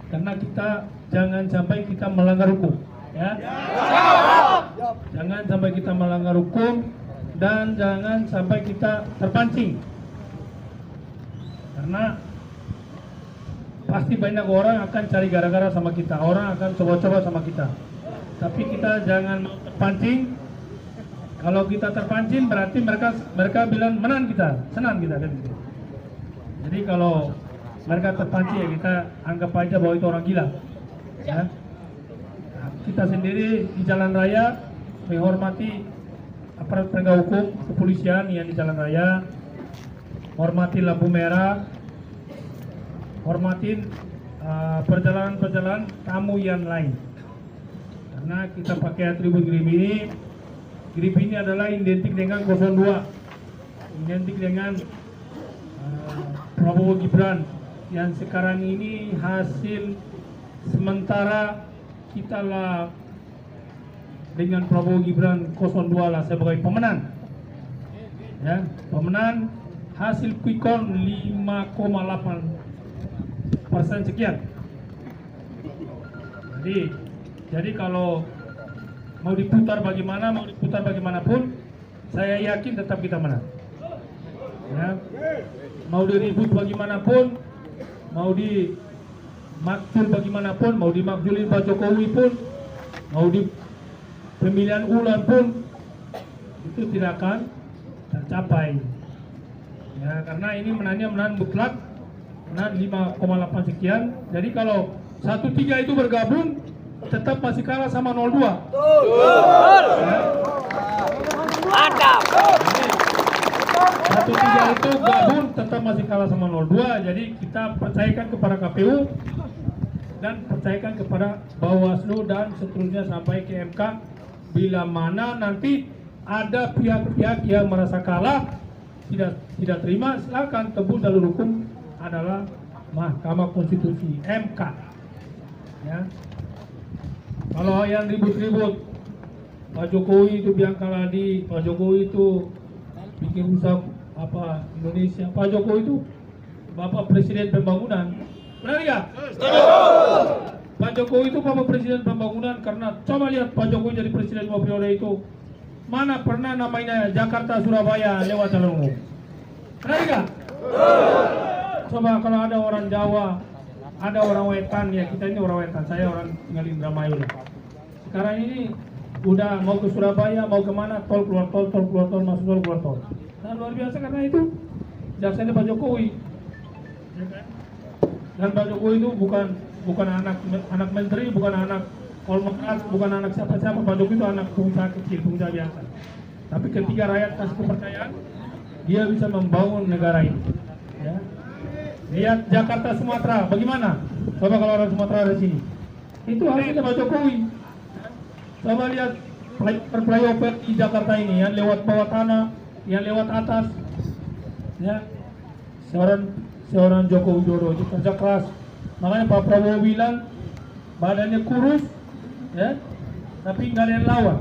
Karena kita jangan sampai kita melanggar hukum, ya. Jangan sampai kita melanggar hukum dan jangan sampai kita terpancing. Karena pasti banyak orang akan cari gara-gara sama kita, orang akan coba-coba sama kita. Tapi kita jangan mau terpancing. Kalau kita terpancing berarti mereka bilang menang kita, senang kita kan gitu. Jadi kalau mereka terpancing ya kita anggap aja bahwa itu orang gila. Ya. Kita sendiri di jalan raya menghormati aparat penegak hukum, kepolisian yang di jalan raya, hormati lampu merah, hormatin perjalanan tamu yang lain. Karena kita pakai atribut grip ini adalah identik dengan 02, identik dengan Prabowo Gibran yang sekarang ini hasil sementara kita lah dengan Prabowo Gibran 02 lah sebagai pemenang, ya, pemenang hasil quick count 5,8% sekian. Jadi kalau mau diputar bagaimanapun, saya yakin tetap kita menang. Ya. Mau diribut bagaimanapun, mau dimakzul bagaimanapun, mau dimakzulin Pak Jokowi pun, mau di pemilihan ulang pun, itu tidak akan tercapai. Ya, karena ini menangnya menang mutlak, menang 5,8 sekian. Jadi kalau 13 itu bergabung, tetap masih kalah sama 02. Ya. Mantap. 13 itu gabung tetap masih kalah sama 02. Jadi kita percayakan kepada KPU dan percayakan kepada Bawaslu dan seterusnya sampai ke MK. Bila mana nanti ada pihak-pihak yang merasa kalah, tidak terima, silakan tebus jalur hukum adalah Mahkamah Konstitusi, MK. Ya. Kalau yang ribut-ribut, Pak Jokowi itu biang kaladi, Pak Jokowi itu bikin rusak apa Indonesia, Pak Jokowi itu Bapak Presiden Pembangunan, benar ya? Pak Jokowi itu Bapak Presiden Pembangunan karena coba lihat Pak Jokowi jadi Presiden 2 periode itu, mana pernah namanya Jakarta Surabaya lewat jalur umum, benar ya? Coba kalau ada orang Jawa, ada orang Wetan, ya kita ini orang Wetan, saya orang tinggal di Indramayu. Sekarang ini udah mau ke Surabaya, mau kemana, tol keluar tol, masuk tol keluar tol. Nah, luar biasa karena itu jaksanya Pak Jokowi. Dan Pak Jokowi itu bukan anak menteri, bukan anak kolmokat, bukan anak siapa-siapa. Pak Jokowi itu anak pengusaha kecil, pengusaha biasa. Tapi ketika rakyat kasih kepercayaan, dia bisa membangun negara ini. Ya. Lihat Jakarta Sumatera, bagaimana? Coba kalau orang Sumatera ada sini, itu hasilnya Pak Jokowi. Coba lihat flyover di Jakarta ini, yang lewat bawah tanah, yang lewat atas. Ya, seorang Joko Widodo itu kerja keras. Makanya Pak Prabowo bilang badannya kurus, ya, tapi nggak ada yang lawan.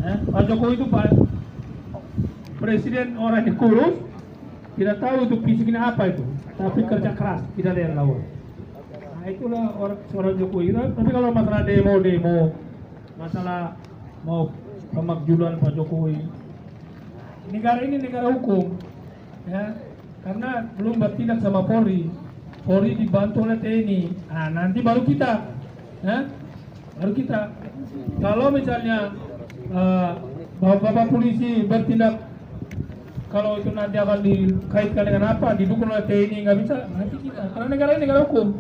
Ya, Pak Jokowi itu presiden orangnya kurus, tidak tahu itu fisiknya apa itu, tapi kerja keras, tidak ada yang lawan. Nah itulah seorang Jokowi. Tapi kalau masalah demo, masalah mau pemakzulan Pak Jokowi, negara ini negara hukum, ya, karena belum bertindak sama Polri dibantu oleh TNI. Nah nanti baru kita, ya, baru kita. Kalau misalnya bapak polisi bertindak, kalau itu nanti akan dikaitkan dengan apa, didukung oleh TNI, nggak bisa, nanti kita, karena negara ini negara hukum,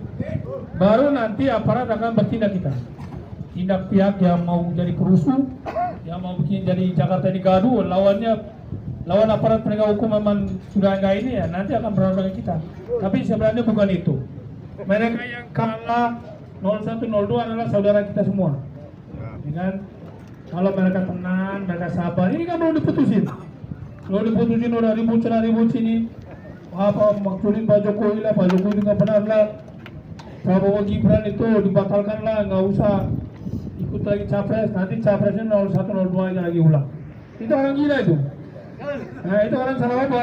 baru nanti aparat akan bertindak kita. Tindak pihak yang mau jadi kerusuh, yang mau bikin jadi Jakarta ini gaduh, lawan aparat penegak hukum memang sudah enggak ini, ya nanti akan berlawan kita. Tapi sebenarnya bukan itu. Mereka yang kalah 01, 02 adalah saudara kita semua. Dengan kalau mereka tenang, mereka sabar, ini kan belum diputusin. Kalau diputusin udah ribut sini, apa maksudin Pak Jokowi lah, Pak Jokowi juga benar lah, Prabowo Gibran itu dibatalkan lah, nggak usah ikut lagi capres, nanti capresnya 01, 02 aja lagi ulang. Itu orang gila itu. Nah itu orang salah apa?